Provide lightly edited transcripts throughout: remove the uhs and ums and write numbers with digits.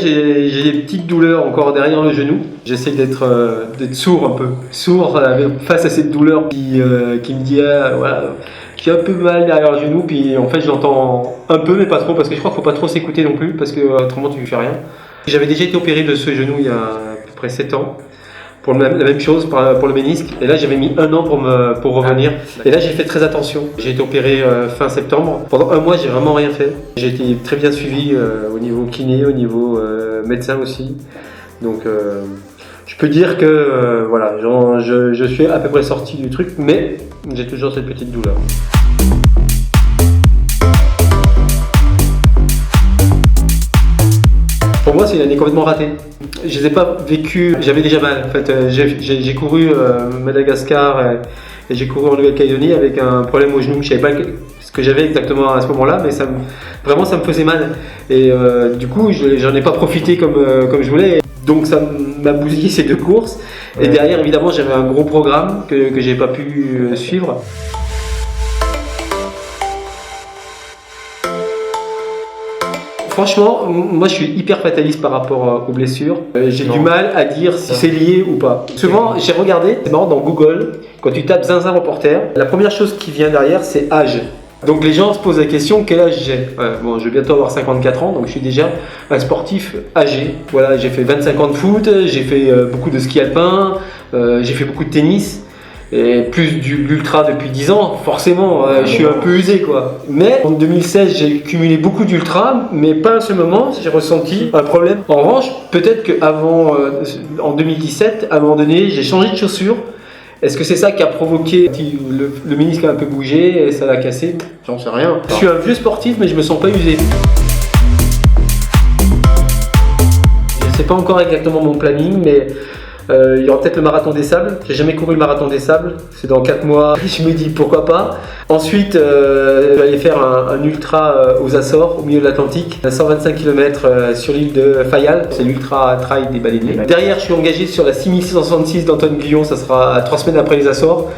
j'ai des petites douleurs encore derrière le genou. J'essaie d'être sourd un peu, face à cette douleur qui me dit voilà, j'ai un peu mal derrière le genou. Puis en fait, je l'entends un peu, mais pas trop, parce que je crois qu'il faut pas trop s'écouter non plus, parce que autrement tu fais rien. J'avais déjà été opéré de ce genou il y a à peu près 7 ans. Pour la même chose, pour le ménisque. Et là, j'avais mis 1 an pour revenir. Et là, j'ai fait très attention. J'ai été opéré fin septembre. Pendant 1 mois, j'ai vraiment rien fait. J'ai été très bien suivi au niveau kiné, au niveau médecin aussi. Donc, je peux dire que voilà, je suis à peu près sorti du truc, mais j'ai toujours cette petite douleur. Pour moi, c'est une année complètement ratée. Je les ai pas vécues, j'avais déjà mal. En fait, j'ai couru Madagascar et j'ai couru en Nouvelle-Calédonie avec un problème au genou. Je savais pas ce que j'avais exactement à ce moment-là, mais vraiment ça me faisait mal. Et du coup, j'en ai pas profité comme je voulais. Donc ça m'a bousillé ces 2 courses. Et derrière, évidemment, j'avais un gros programme que j'ai pas pu suivre. Franchement, moi je suis hyper fataliste par rapport aux blessures. J'ai du mal à dire si c'est lié ou pas. Souvent, j'ai regardé, c'est marrant, dans Google, quand tu tapes Zinzin reporter, la première chose qui vient derrière, c'est âge. Donc les gens se posent la question, quel âge j'ai ? Bon, je vais bientôt avoir 54 ans, donc je suis déjà un sportif âgé. Voilà, j'ai fait 25 ans de foot, j'ai fait beaucoup de ski alpin, j'ai fait beaucoup de tennis. Et plus de l'ultra depuis 10 ans, forcément, je suis un peu usé quoi. Mais en 2016, j'ai cumulé beaucoup d'ultra, mais pas à ce moment, j'ai ressenti un problème. En revanche, peut-être qu'avant, en 2017, à un moment donné, j'ai changé de chaussures. Est-ce que c'est ça qui a provoqué le ménisque a un peu bougé et ça l'a cassé ? J'en sais rien. Je suis un vieux sportif, mais je me sens pas usé. Je sais pas encore exactement mon planning, mais il y aura peut-être le marathon des sables. J'ai jamais couru le marathon des sables, c'est dans 4 mois. Je me dis pourquoi pas. Ensuite, je vais aller faire un ultra aux Açores, au milieu de l'Atlantique, à 125 km sur l'île de Fayal. C'est l'ultra trail des baleiniers. Derrière, je suis engagé sur la 6666 d'Antoine Guillon. Ça sera 3 semaines après les Açores.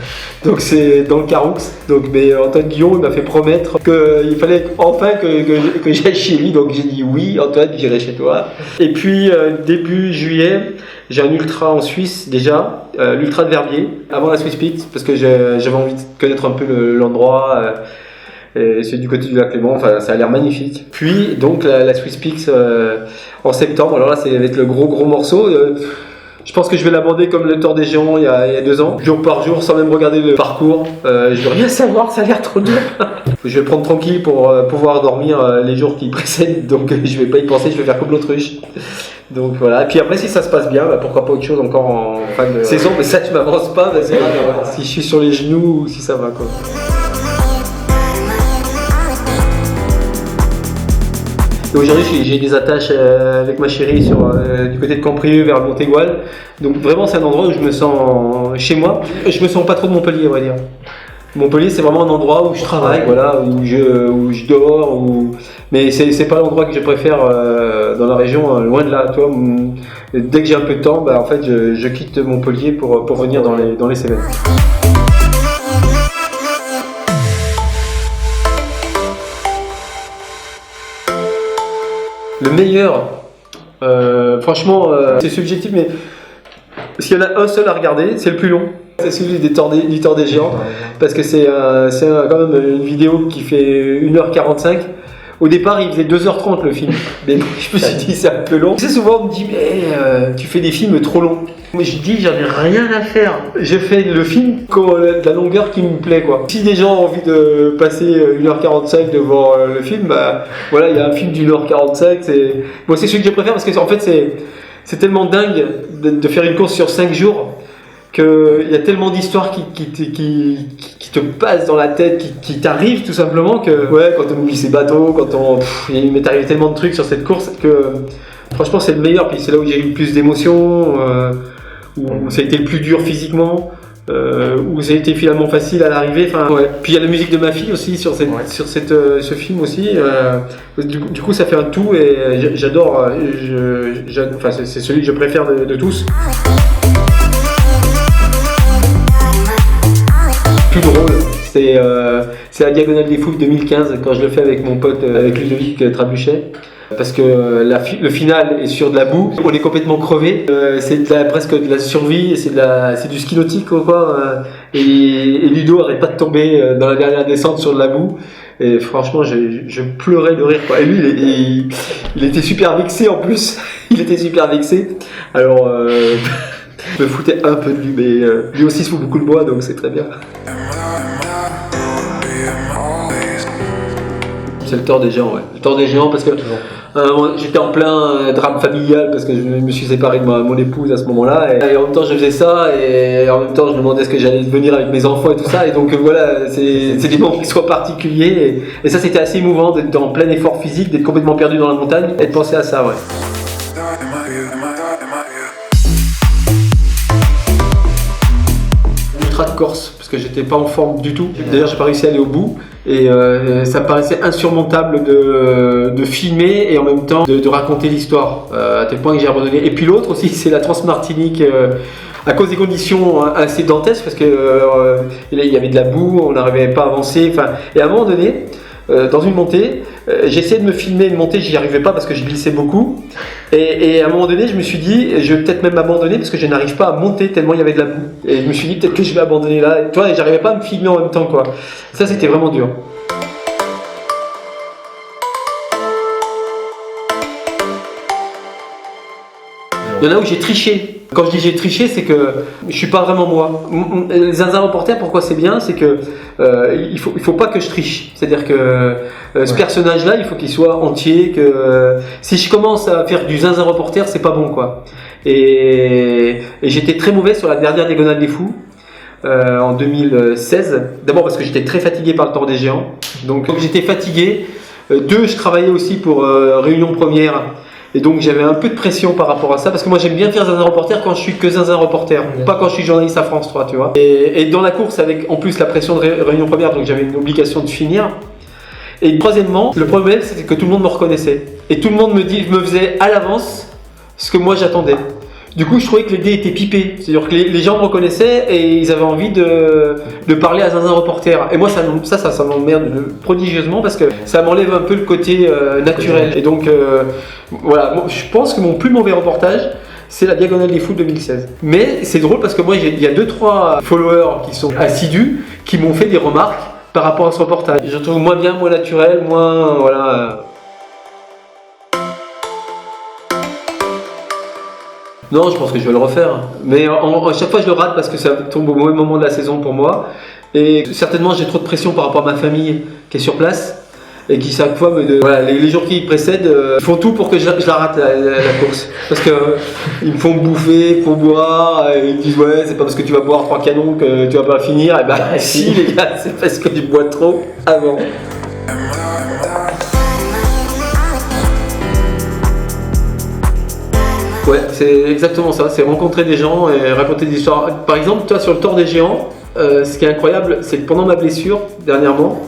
Donc c'est dans le Caroux. Donc, mais Antoine Guillon il m'a fait promettre qu'il fallait enfin que j'aille chez lui. Donc j'ai dit oui, Antoine, j'irai chez toi. Et puis début juillet, j'ai un ultra en Suisse déjà, l'ultra de Verbier, avant la Swiss Peaks, parce que j'avais envie de connaître un peu l'endroit. Et c'est du côté du lac Léman, enfin ça a l'air magnifique. Puis donc la Swiss Peaks en septembre, alors là c'est avec le gros morceau. Je pense que je vais l'aborder comme le Tour des Géants il y a 2 ans, jour par jour, sans même regarder le parcours. Je veux rien savoir, ça a l'air trop dur. Je vais le prendre tranquille pour pouvoir dormir les jours qui précèdent, donc je vais pas y penser, je vais faire comme l'autruche. Donc voilà, et puis après si ça se passe bien, pourquoi pas autre chose encore en fin de saison, mais ça tu m'avances pas, vas-y, si je suis sur les genoux ou si ça va quoi. Et aujourd'hui j'ai des attaches avec ma chérie du côté de Camprieux vers Montégoal, donc vraiment c'est un endroit où je me sens chez moi. Je me sens pas trop de Montpellier, on va dire. Montpellier, c'est vraiment un endroit où je travaille, voilà, où je dors, mais c'est pas l'endroit que je préfère dans la région, loin de là. Toi, dès que j'ai un peu de temps, en fait, je quitte Montpellier pour venir dans les Cévennes. Le meilleur, franchement, c'est subjectif, mais s'il y en a un seul à regarder, c'est le plus long. C'est celui du Tour des Géants, parce que c'est quand même une vidéo qui fait 1h45. Au départ, il faisait 2h30 le film, mais je me suis dit c'est un peu long. Tu sais, souvent on me dit mais tu fais des films trop longs. Mais je dis j'en ai rien à faire. J'ai fait le film de la longueur qui me plaît quoi. Si des gens ont envie de passer 1h45 devant le film, voilà, il y a un film d'1h45. Moi c'est celui que je préfère parce que en fait c'est tellement dingue de faire une course sur 5 jours. Qu'il y a tellement d'histoires qui te passent dans la tête, qui t'arrivent tout simplement que quand on oublie ses bateaux, il m'est arrivé tellement de trucs sur cette course que franchement c'est le meilleur. Puis c'est là où j'ai eu le plus d'émotions, où ça a été le plus dur physiquement, où ça a été finalement facile à l'arrivée. Puis il y a la musique de ma fille aussi sur ce film aussi. Du coup ça fait un tout et j'adore. C'est celui que je préfère de tous. Plus drôle, c'est la Diagonale des Fous 2015 quand je le fais avec mon pote, avec Ludovic Trabuchet. parce que le final est sur de la boue. On est complètement crevé. C'est presque de la survie, et c'est du ski nautique quoi. Et Ludo arrête pas de tomber dans la dernière descente sur de la boue. Et franchement, je pleurais de rire quoi. Et lui, il était super vexé en plus. Il était super vexé. Alors, je me foutais un peu de lui, mais lui aussi se fout beaucoup de moi, donc c'est très bien. C'est le tort des géants, ouais. Le tort des géants parce que j'étais en plein drame familial parce que je me suis séparé de mon épouse à ce moment-là et en même temps je faisais ça et en même temps je me demandais ce que j'allais devenir avec mes enfants et tout ça et donc voilà, c'est des moments qui soient particuliers et ça c'était assez émouvant d'être en plein effort physique, d'être complètement perdu dans la montagne et de penser à ça, ouais. Ultra de Corse parce que j'étais pas en forme du tout. D'ailleurs j'ai pas réussi à aller au bout et ça me paraissait insurmontable de filmer et en même temps de raconter l'histoire à tel point que j'ai abandonné. Et puis l'autre aussi c'est la Transmartinique à cause des conditions assez dantesques parce que il y avait de la boue, on n'arrivait pas à avancer. Et à un moment donné dans une montée, j'essayais de me filmer une montée, j'y arrivais pas parce que je glissais beaucoup. Et à un moment donné, je me suis dit, je vais peut-être même abandonner parce que je n'arrive pas à monter tellement il y avait de la boue. Et je me suis dit, peut-être que je vais abandonner là. Et toi, j'arrivais pas à me filmer en même temps, quoi. Ça, c'était vraiment dur. Il y en a où j'ai triché. Quand je dis j'ai triché, c'est que je suis pas vraiment moi. Les Zinzin Reporter, pourquoi c'est bien, c'est que il faut pas que je triche. C'est-à-dire que ce personnage-là, il faut qu'il soit entier. Que si je commence à faire du Zinzin Reporter, c'est pas bon, quoi. Et j'étais très mauvais sur la dernière Diagonale des Fous. En 2016, d'abord parce que j'étais très fatigué par le Tour des Géants. Donc j'étais fatigué. Je travaillais aussi pour Réunion Première. Et donc j'avais un peu de pression par rapport à ça, parce que moi j'aime bien faire Zinzin Reporter quand je suis que Zinzin Reporter, pas quand je suis journaliste à France 3, tu vois. Et dans la course, avec en plus la pression de Réunion Première, donc j'avais une obligation de finir. Et troisièmement, le problème c'était que tout le monde me reconnaissait. Et tout le monde me faisait à l'avance ce que moi j'attendais. Du coup, je trouvais que les dés étaient pipés. C'est-à-dire que les gens me reconnaissaient et ils avaient envie de parler à Zinzin Reporter. Et moi, ça m'emmerde prodigieusement parce que ça m'enlève un peu le côté naturel. Et donc, voilà, je pense que mon plus mauvais reportage, c'est la Diagonale des Fous 2016. Mais c'est drôle parce que moi, il y a 2-3 followers qui sont assidus qui m'ont fait des remarques par rapport à ce reportage. Je le trouve moins bien, moins naturel, moins... voilà. Non, je pense que je vais le refaire. Mais à chaque fois, je le rate parce que ça tombe au mauvais moment de la saison pour moi. Et certainement, j'ai trop de pression par rapport à ma famille qui est sur place. Et qui chaque fois, voilà, les jours qui précèdent, ils font tout pour que je la rate la course. Parce qu'ils me font bouffer, pour boire. Et ils me disent, ouais, c'est pas parce que tu vas boire 3 canons que tu vas pas finir. Et bah si, les gars, c'est parce que tu bois trop avant. Ouais, c'est exactement ça, c'est rencontrer des gens et raconter des histoires. Par exemple, toi sur le Tour des Géants, ce qui est incroyable, c'est que pendant ma blessure, dernièrement,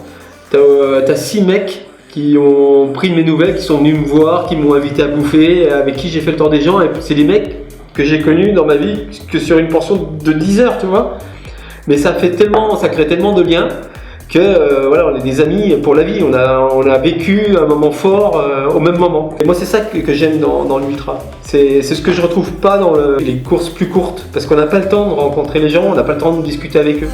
t'as 6 mecs qui ont pris mes nouvelles, qui sont venus me voir, qui m'ont invité à bouffer, avec qui j'ai fait le Tour des Géants, et c'est des mecs que j'ai connus dans ma vie que sur une portion de 10 heures, tu vois. Mais ça crée tellement de liens que voilà, on est des amis pour la vie, on a vécu un moment fort au même moment. Et moi c'est ça que j'aime dans l'ultra. C'est ce que je retrouve pas dans les courses plus courtes, parce qu'on n'a pas le temps de rencontrer les gens, on n'a pas le temps de discuter avec eux.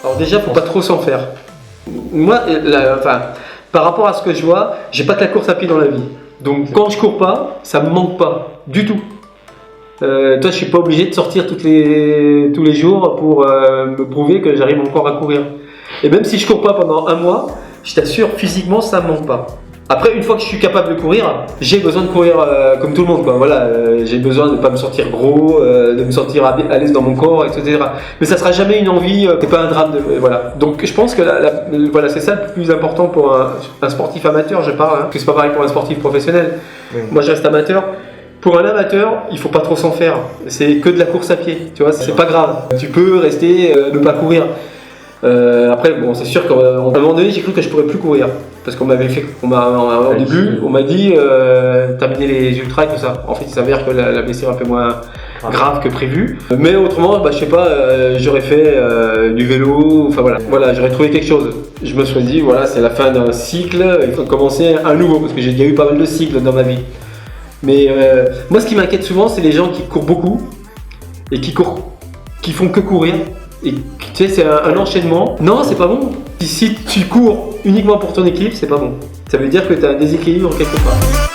Alors déjà, faut pas trop s'en faire. Moi, par rapport à ce que je vois, j'ai pas que la course à pied dans la vie. Donc quand je cours pas, ça me manque pas du tout. Toi, je suis pas obligé de sortir tous les jours pour me prouver que j'arrive encore à courir. Et même si je cours pas pendant un mois, je t'assure, physiquement, ça me manque pas. Après, une fois que je suis capable de courir, j'ai besoin de courir comme tout le monde, quoi. Voilà, j'ai besoin de pas me sentir gros, de me sentir à l'aise dans mon corps, etc. Mais ça sera jamais une envie, c'est pas un drame. Voilà. Donc, je pense que voilà, c'est ça le plus important pour un sportif amateur, je parle, hein, parce que c'est pas pareil pour un sportif professionnel. Oui. Moi, je reste amateur. Pour un amateur, il faut pas trop s'en faire. C'est que de la course à pied, tu vois, c'est pas grave. Tu peux rester, ne pas courir. Après, bon, c'est sûr qu'à un moment donné, j'ai cru que je pourrais plus courir. Parce qu'on m'avait fait, au début, on m'a dit terminer les ultras et tout ça. En fait, il s'avère que la blessure est un peu moins grave que prévu. Mais autrement, je sais pas, j'aurais fait du vélo, enfin voilà, j'aurais trouvé quelque chose. Je me suis dit, voilà, c'est la fin d'un cycle, il faut commencer un nouveau, parce que j'ai déjà eu pas mal de cycles dans ma vie. Mais moi, ce qui m'inquiète souvent, c'est les gens qui courent beaucoup et qui font que courir. Et tu sais, c'est un enchaînement. Non, c'est pas bon. Si tu cours uniquement pour ton équilibre, c'est pas bon. Ça veut dire que tu as un déséquilibre quelque part.